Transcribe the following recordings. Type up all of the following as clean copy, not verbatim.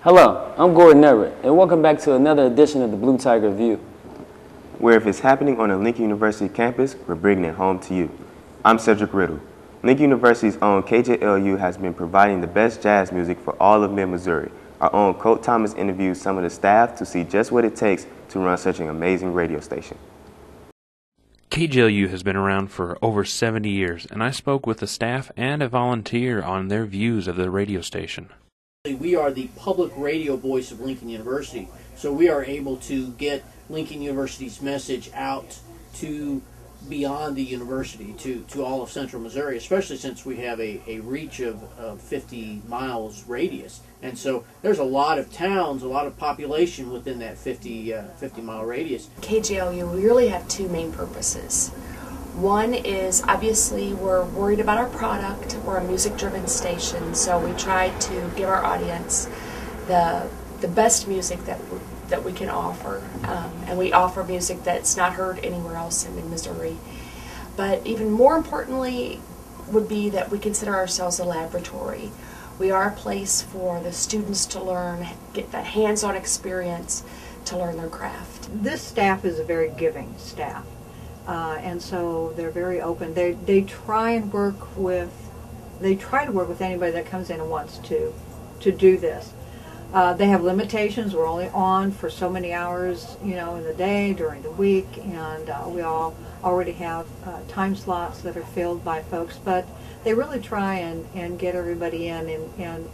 Hello, I'm Gordon Everett, and welcome back to another edition of the Blue Tiger View, where if it's happening on a Lincoln University campus, we're bringing it home to you. I'm Cedric Riddle. Lincoln University's own KJLU has been providing the best jazz music for all of mid-Missouri. Our own Colt Thomas interviewed some of the staff to see just what it takes to run such an amazing radio station. KJLU has been around for over 70 years, and I spoke with the staff and a volunteer on their views of the radio station. We are the public radio voice of Lincoln University, so we are able to get Lincoln University's message out to beyond the university, to all of central Missouri, especially since we have a reach of 50 miles radius. And so there's a lot of towns, a lot of population within that 50-mile radius. KJLU, we really have two main purposes. One is, obviously, we're worried about our product. We're a music-driven station, so we try to give our audience the best music that we can offer. And we offer music that's not heard anywhere else in Missouri. But even more importantly would be that we consider ourselves a laboratory. We are a place for the students to learn, get that hands-on experience to learn their craft. This staff is a very giving staff. And so they're very open. They try to work with anybody that comes in and wants to do this. They have limitations. We're only on for so many hours, in the day, during the week, and we all already have time slots that are filled by folks. But they really try and get everybody in and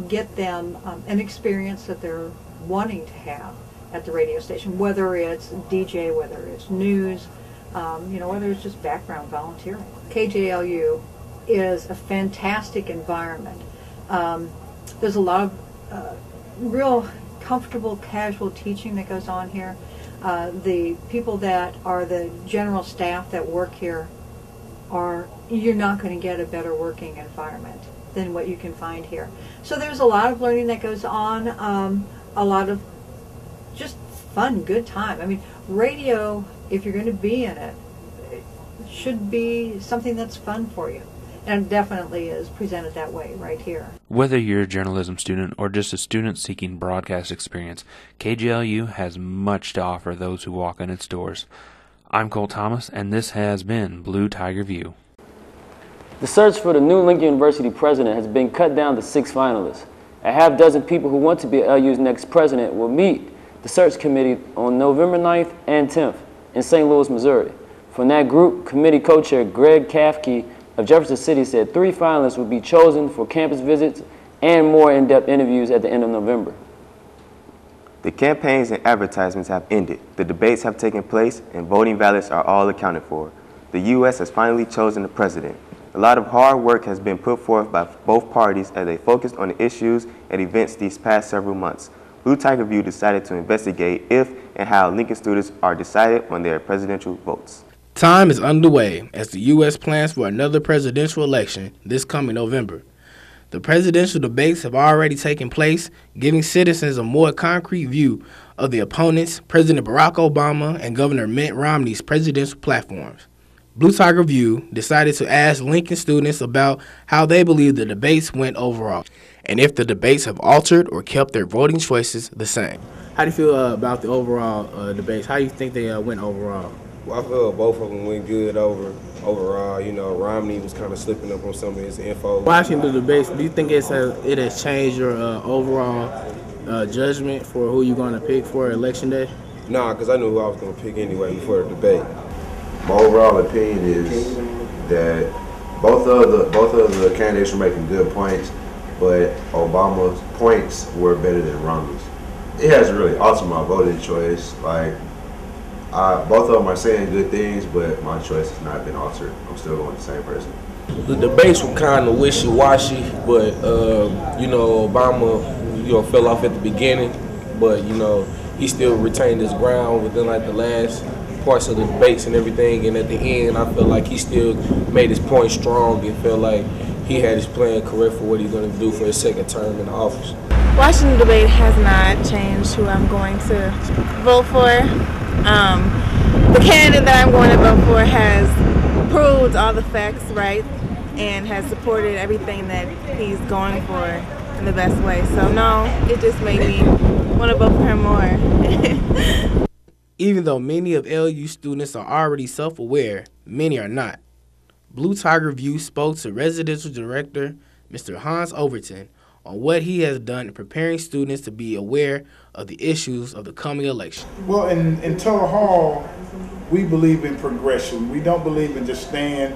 get them an experience that they're wanting to have at the radio station, whether it's DJ, whether it's news, whether it's just background volunteering. KJLU is a fantastic environment. There's a lot of real comfortable, casual teaching that goes on here. The people that are the general staff that work here you're not going to get a better working environment than what you can find here. So there's a lot of learning that goes on, a lot of just fun, good time. I mean, radio, if you're going to be in it, it should be something that's fun for you. And it definitely is presented that way right here. Whether you're a journalism student or just a student seeking broadcast experience, KJLU has much to offer those who walk in its doors. I'm Colt Thomas, and this has been Blue Tiger View. The search for the new Lincoln University president has been cut down to 6 finalists. A half dozen people who want to be LU's next president will meet the search committee on November 9th and 10th in St. Louis, Missouri. From that group, committee co-chair Greg Kafke of Jefferson City said 3 finalists will be chosen for campus visits and more in-depth interviews at the end of November. The campaigns and advertisements have ended, the debates have taken place, and voting ballots are all accounted for. The U.S. has finally chosen a president. A lot of hard work has been put forth by both parties as they focused on the issues and events these past several months. Blue Tiger View decided to investigate if and how Lincoln students are decided on their presidential votes. Time is underway as the U.S. plans for another presidential election this coming November. The presidential debates have already taken place, giving citizens a more concrete view of the opponents, President Barack Obama and Governor Mitt Romney's presidential platforms. Blue Tiger View decided to ask Lincoln students about how they believe the debates went overall, and if the debates have altered or kept their voting choices the same. How do you feel about the overall debates? How do you think they went overall? Well, I feel both of them went good overall. Romney was kind of slipping up on some of his info. Watching the debates, do you think it has changed your overall judgment for who you're going to pick for Election Day? Nah, because I knew who I was going to pick anyway before the debate. My overall opinion is that both of the candidates were making good points, but Obama's points were better than Romney's. It hasn't really altered my voting choice. Both of them are saying good things, but my choice has not been altered. I'm still going with the same person. The debates were kind of wishy-washy, but Obama, fell off at the beginning, but he still retained his ground within the last parts of the debates and everything. And at the end, I felt like he still made his point strong and felt like he had his plan correct for what he's going to do for his second term in the office. Watching the debate has not changed who I'm going to vote for. The candidate that I'm going to vote for has proved all the facts right and has supported everything that he's going for in the best way. So no, it just made me want to vote for him more. Even though many of LU students are already self-aware, many are not. Blue Tiger View spoke to residential director Mr. Hans Overton on what he has done in preparing students to be aware of the issues of the coming election. Well, in Tullah Hall, we believe in progression. We don't believe in just staying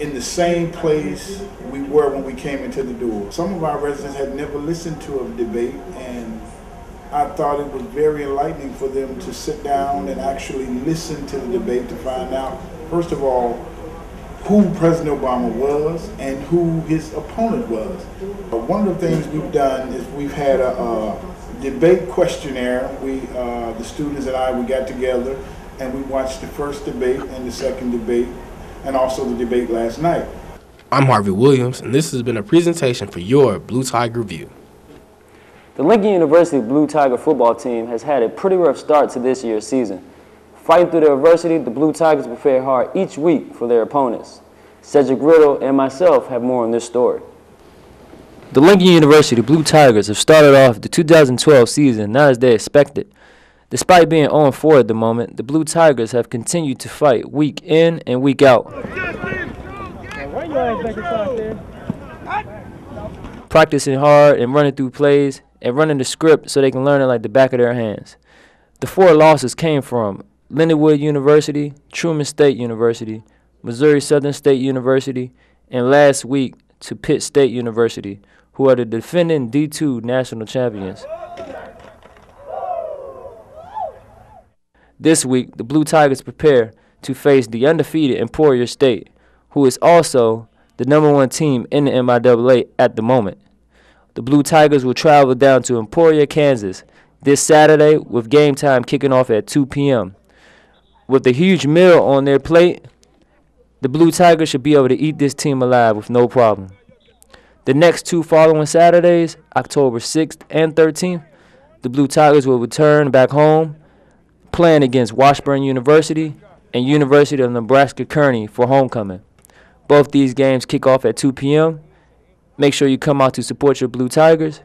in the same place we were when we came into the door. Some of our residents had never listened to a debate, and I thought it was very enlightening for them to sit down and actually listen to the debate to find out, first of all, who President Obama was and who his opponent was. But one of the things we've done is we've had a debate questionnaire. The students and I, we got together and we watched the first debate and the second debate and also the debate last night. I'm Harvey Williams, and this has been a presentation for your Blue Tiger View. The Lincoln University Blue Tiger football team has had a pretty rough start to this year's season. Fighting through the adversity, the Blue Tigers prepare hard each week for their opponents. Cedric Riddle and myself have more on this story. The Lincoln University Blue Tigers have started off the 2012 season not as they expected. Despite being 0-4 at the moment, the Blue Tigers have continued to fight week in and week out. Practicing hard and running through plays and running the script so they can learn it like the back of their hands. The 4 losses came from Lindenwood University, Truman State University, Missouri Southern State University, and last week to Pitt State University, who are the defending D2 national champions. This week, the Blue Tigers prepare to face the undefeated Emporia State, who is also the #1 team in the MIAA at the moment. The Blue Tigers will travel down to Emporia, Kansas this Saturday with game time kicking off at 2 p.m. With a huge meal on their plate, the Blue Tigers should be able to eat this team alive with no problem. The next 2 following Saturdays, October 6th and 13th, the Blue Tigers will return back home, playing against Washburn University and University of Nebraska-Kearney for homecoming. Both these games kick off at 2 p.m. Make sure you come out to support your Blue Tigers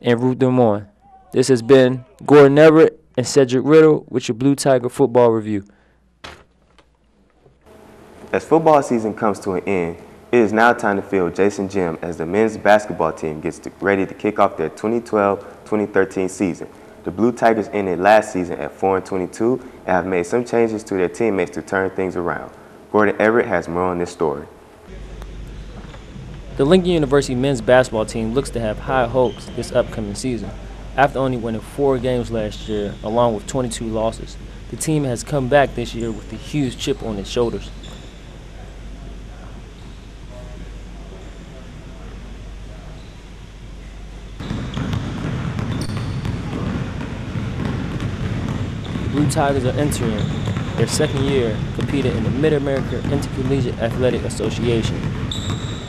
and root them on. This has been Gordon Everett and Cedric Riddle with your Blue Tiger Football Review. As football season comes to an end, it is now time to field Jason Gym as the men's basketball team gets ready to kick off their 2012-2013 season. The Blue Tigers ended last season at 4-22 and have made some changes to their teammates to turn things around. Gordon Everett has more on this story. The Lincoln University men's basketball team looks to have high hopes this upcoming season. After only winning 4 games last year, along with 22 losses, the team has come back this year with a huge chip on its shoulders. The Blue Tigers are entering their second year competing in the Mid-America Intercollegiate Athletic Association.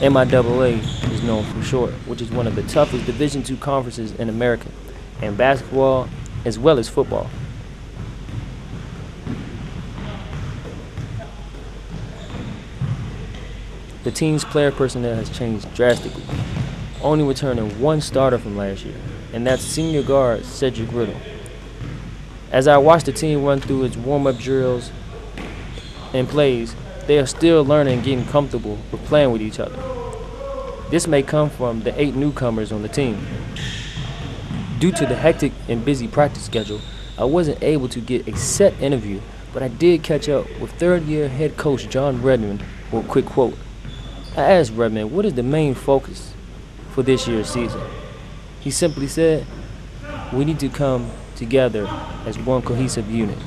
MIAA is known for short, which is one of the toughest Division II conferences in America, in basketball as well as football. The team's player personnel has changed drastically, only returning 1 starter from last year, and that's senior guard Cedric Riddle. As I watch the team run through its warm-up drills and plays, they are still learning and getting comfortable with playing with each other. This may come from the 8 newcomers on the team. Due to the hectic and busy practice schedule, I wasn't able to get a set interview, but I did catch up with third-year head coach John Redmond for a quick quote. I asked Redmond what is the main focus for this year's season. He simply said, "We need to come together as one cohesive unit.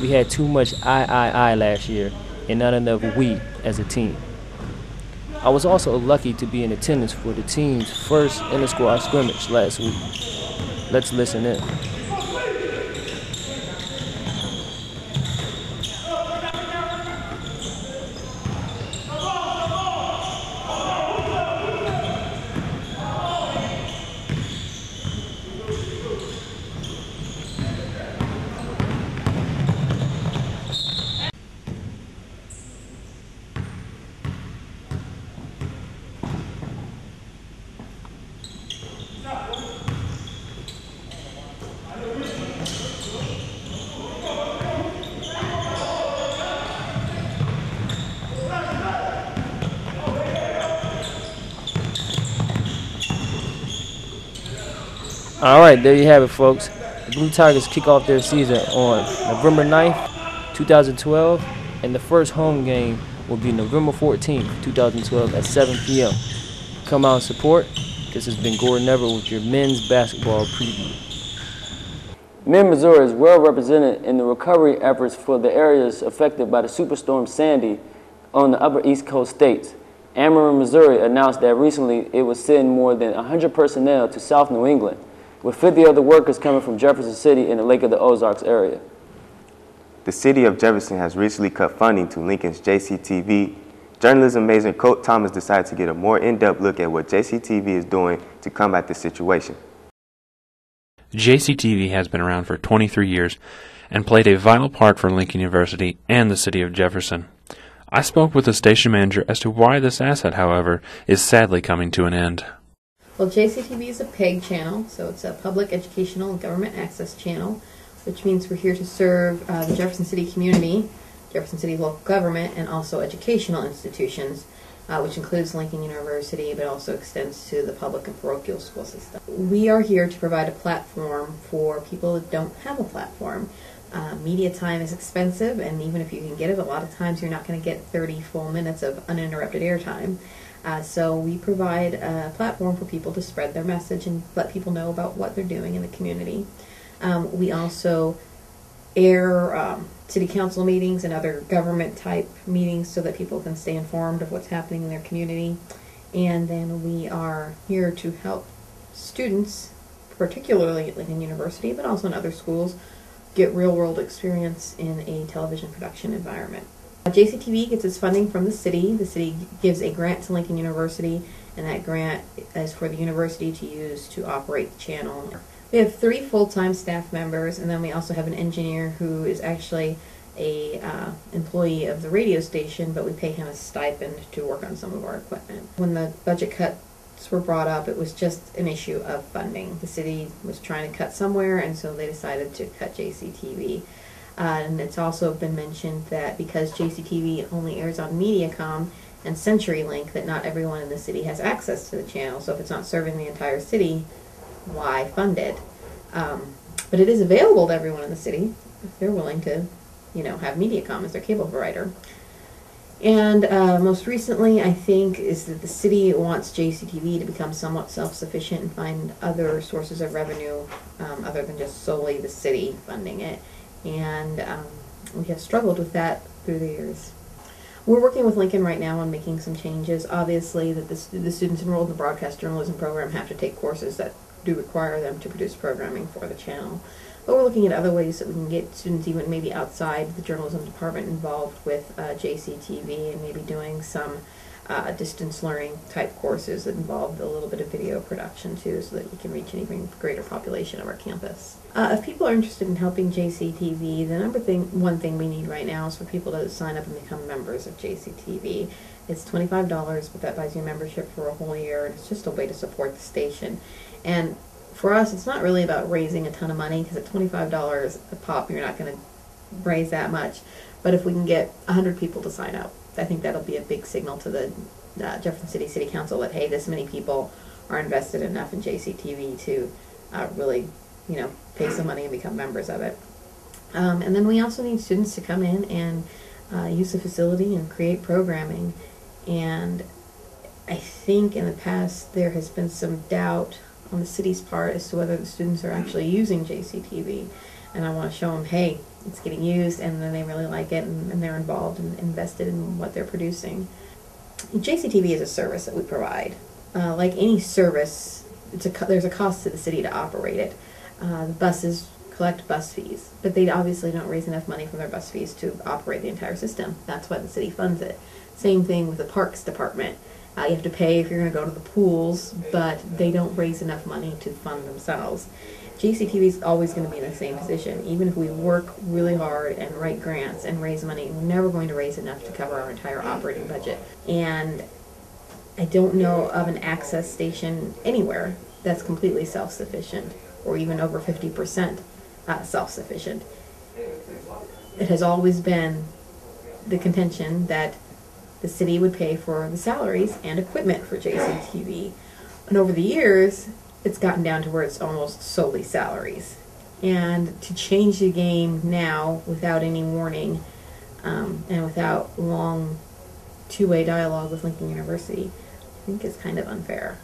We had too much I last year and not enough we as a team." I was also lucky to be in attendance for the team's first inter-squad scrimmage last week. Let's listen in. All right, there you have it, folks. The Blue Tigers kick off their season on November 9th, 2012, and the first home game will be November 14th, 2012 at 7 p.m. Come out and support. This has been Gordon Everett with your men's basketball preview. Mid Missouri is well represented in the recovery efforts for the areas affected by the Superstorm Sandy on the upper East Coast states. Ameren, Missouri announced that recently it would send more than 100 personnel to South New England, with 50 other workers coming from Jefferson City in the Lake of the Ozarks area. The city of Jefferson has recently cut funding to Lincoln's JCTV. Journalism major Colt Thomas decided to get a more in-depth look at what JCTV is doing to combat this situation. JCTV has been around for 23 years and played a vital part for Lincoln University and the city of Jefferson. I spoke with the station manager as to why this asset, however, is sadly coming to an end. Well, JCTV is a PEG channel, so it's a Public Educational and Government Access Channel, which means we're here to serve the Jefferson City community, Jefferson City local government, and also educational institutions, which includes Lincoln University, but also extends to the public and parochial school system. We are here to provide a platform for people that don't have a platform. Media time is expensive, and even if you can get it, a lot of times you're not going to get 30 full minutes of uninterrupted airtime. So we provide a platform for people to spread their message and let people know about what they're doing in the community. We also air city council meetings and other government type meetings so that people can stay informed of what's happening in their community. And then we are here to help students, particularly at Lincoln University, but also in other schools, get real-world experience in a television production environment. JCTV gets its funding from the city. The city gives a grant to Lincoln University, and that grant is for the university to use to operate the channel. We have 3 full-time staff members, and then we also have an engineer who is actually a employee of the radio station, but we pay him a stipend to work on some of our equipment. When the budget cuts were brought up, it was just an issue of funding. The city was trying to cut somewhere, and so they decided to cut JCTV. And it's also been mentioned that because JCTV only airs on Mediacom and CenturyLink, that not everyone in the city has access to the channel. So if it's not serving the entire city, why fund it? But it is available to everyone in the city if they're willing to, have Mediacom as their cable provider. And most recently, I think, is that the city wants JCTV to become somewhat self-sufficient and find other sources of revenue other than just solely the city funding it. And we have struggled with that through the years. We're working with Lincoln right now on making some changes. Obviously, that the students enrolled in the broadcast journalism program have to take courses that do require them to produce programming for the channel. But we're looking at other ways that we can get students even maybe outside the journalism department involved with JCTV, and maybe doing some distance learning type courses that involve a little bit of video production too, so that we can reach an even greater population of our campus. If people are interested in helping JCTV, the one thing we need right now is for people to sign up and become members of JCTV. It's $25, but that buys you a membership for a whole year, and it's just a way to support the station. And for us, it's not really about raising a ton of money, because at $25 a pop, you're not going to raise that much. But if we can get 100 people to sign up, I think that'll be a big signal to the Jefferson City Council that, hey, this many people are invested enough in JCTV to really, pay some money and become members of it. And then we also need students to come in and use the facility and create programming. And I think in the past there has been some doubt on the city's part as to whether the students are actually using JCTV. And I want to show them, hey, it's getting used, and then they really like it, and they're involved and invested in what they're producing. JCTV is a service that we provide. Like any service, there's a cost to the city to operate it. The buses collect bus fees, but they obviously don't raise enough money from their bus fees to operate the entire system. That's why the city funds it. Same thing with the parks department. You have to pay if you're going to go to the pools, but they don't raise enough money to fund themselves. JCTV is always going to be in the same position. Even if we work really hard and write grants and raise money, we're never going to raise enough to cover our entire operating budget. And I don't know of an access station anywhere that's completely self-sufficient, or even over 50% self-sufficient. It has always been the contention that the city would pay for the salaries and equipment for JCTV. And over the years, it's gotten down to where it's almost solely salaries. And to change the game now without any warning and without long two-way dialogue with Lincoln University, I think is kind of unfair.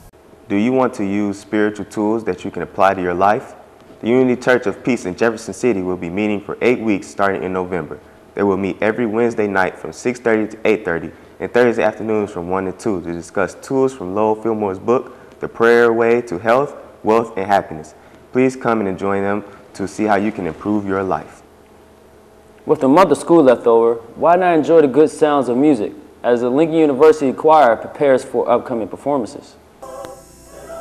Do you want to use spiritual tools that you can apply to your life? The Unity Church of Peace in Jefferson City will be meeting for 8 weeks starting in November. They will meet every Wednesday night from 6:30 to 8:30 and Thursday afternoons from 1 to 2 to discuss tools from Lowell Fillmore's book, The Prayer Way to Health, Wealth, and Happiness. Please come and join them to see how you can improve your life. With a month of school left over, why not enjoy the good sounds of music as the Lincoln University Choir prepares for upcoming performances?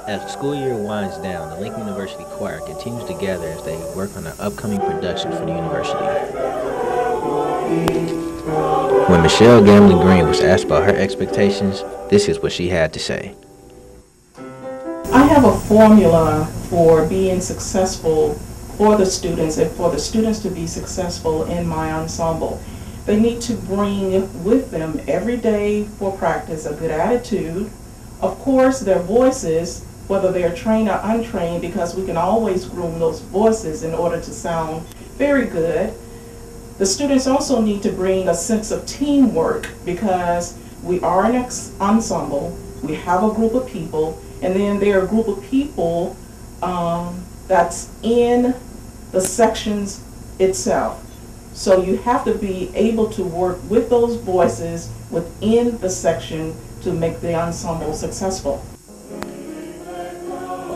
As the school year winds down, the Lincoln University Choir continues to gather as they work on the upcoming productions for the university. When Michelle Gamlin Green was asked about her expectations, this is what she had to say. I have a formula for being successful for the students and for the students to be successful in my ensemble. They need to bring with them every day for practice a good attitude, of course their voices, whether they're trained or untrained, because we can always groom those voices in order to sound very good. The students also need to bring a sense of teamwork because we are an ensemble, we have a group of people, and then there are a group of people that's in the sections itself. So you have to be able to work with those voices within the section to make the ensemble successful.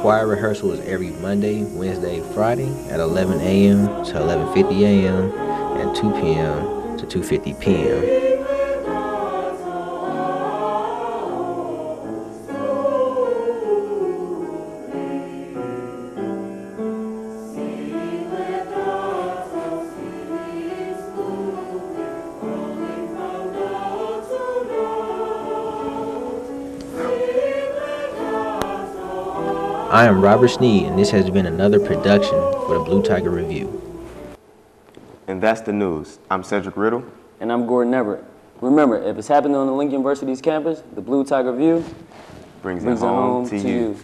Choir rehearsal is every Monday, Wednesday, Friday at 11 a.m. to 11:50 a.m. and 2 p.m. to 2:50 p.m. I am Robert Sneed, and this has been another production for the Blue Tiger Review. And that's the news. I'm Cedric Riddle. And I'm Gordon Everett. Remember, if it's happening on the Lincoln University's campus, the Blue Tiger Review brings it home to you.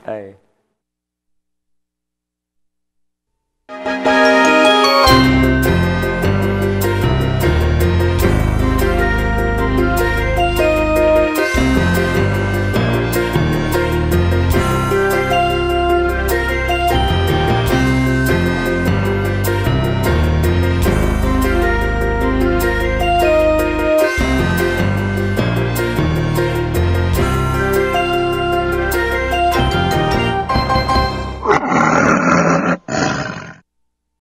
Hey.